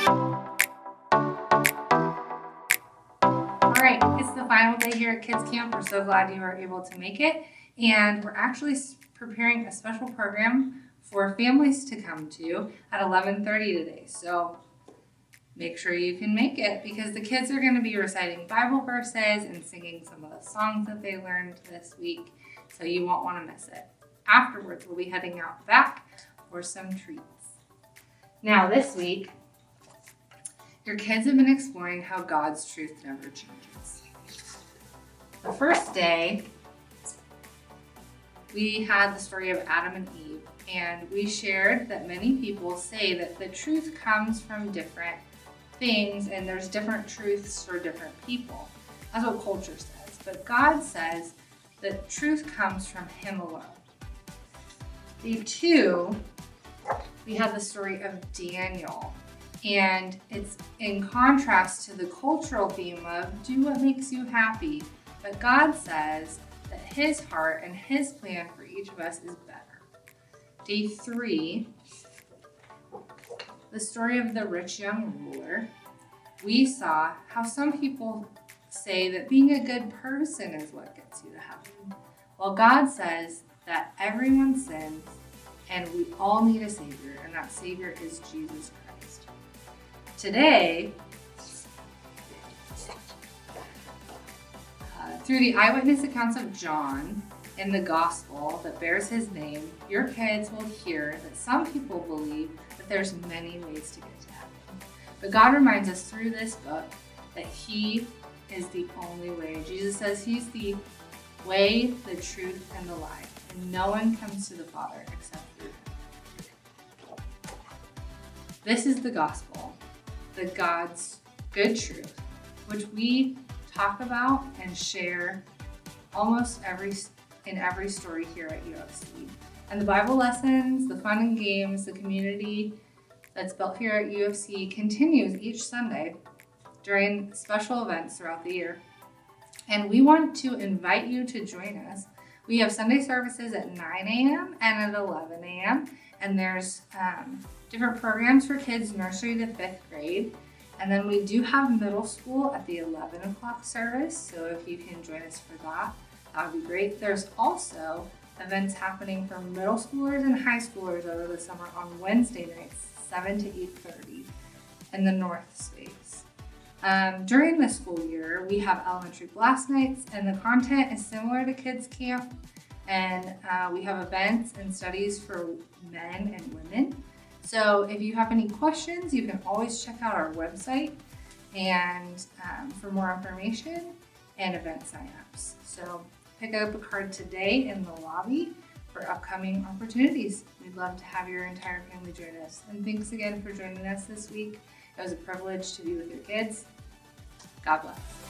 All right, it's the final day here at Kids Camp. We're so glad you were able to make it. And we're actually preparing a special program for families to come to at 11:30 today. So make sure you can make it because the kids are going to be reciting Bible verses and singing some of the songs that they learned this week. So you won't want to miss it. Afterwards, we'll be heading out back for some treats. Now this week, your kids have been exploring how God's truth never changes. The first day, we had the story of Adam and Eve, and we shared that many people say that the truth comes from different things and there's different truths for different people. That's what culture says. But God says that truth comes from Him alone. Day 2, we had the story of Daniel. And it's in contrast to the cultural theme of do what makes you happy. But God says that His heart and His plan for each of us is better. Day 3, the story of the rich young ruler. We saw how some people say that being a good person is what gets you to heaven. Well, God says that everyone sins and we all need a Savior, and that Savior is Jesus Christ. Today, through the eyewitness accounts of John in the gospel that bears his name, your kids will hear that some people believe that there's many ways to get to heaven. But God reminds us through this book that He is the only way. Jesus says He's the way, the truth, and the life. And no one comes to the Father except through Him. This is the gospel, the God's good truth, which we talk about and share almost in every story here at UFC. And the Bible lessons, the fun and games, the community that's built here at UFC continues each Sunday during special events throughout the year. And we want to invite you to join us. We have Sunday services at 9 a.m. and at 11 a.m. And there's different programs for kids nursery to 5th grade. And then we do have middle school at the 11 o'clock service. So if you can join us for that, that would be great. There's also events happening for middle schoolers and high schoolers over the summer on Wednesday nights, 7 to 8:30 in the North Space. During the school year, we have elementary blast nights, and the content is similar to Kids Camp. And we have events and studies for men and women. So if you have any questions, you can always check out our website and for more information and event signups. So pick up a card today in the lobby for upcoming opportunities. We'd love to have your entire family join us. And thanks again for joining us this week. It was a privilege to be with your kids. God bless.